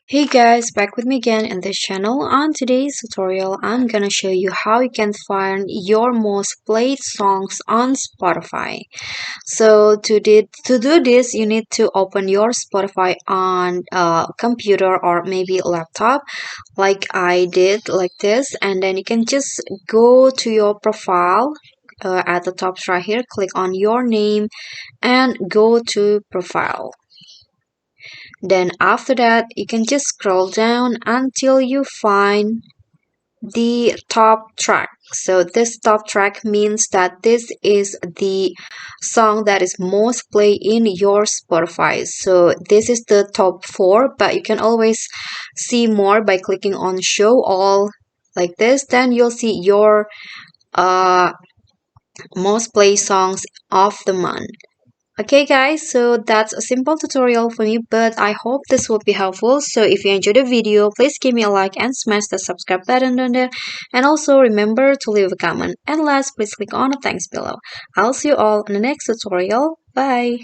Hey guys, back with me again in this channel. On today's tutorial, I'm gonna show you how you can find your most played songs on Spotify. So to do this, you need to open your Spotify on a computer or maybe laptop, like I did, like this, and then you can just go to your profile. At the top right here, click on your name and go to profile. Then after that, you can just scroll down until you find the top track. So this top track means that this is the song that is most played in your Spotify. So this is the top 4, but you can always see more by clicking on show all like this. Then you'll see your uh most played songs of the month. Okay guys, so that's a simple tutorial for me, but I hope this will be helpful. So if you enjoyed the video, please give me a like and smash the subscribe button down there. And also remember to leave a comment. And last, please click on the thanks below. I'll see you all in the next tutorial. Bye!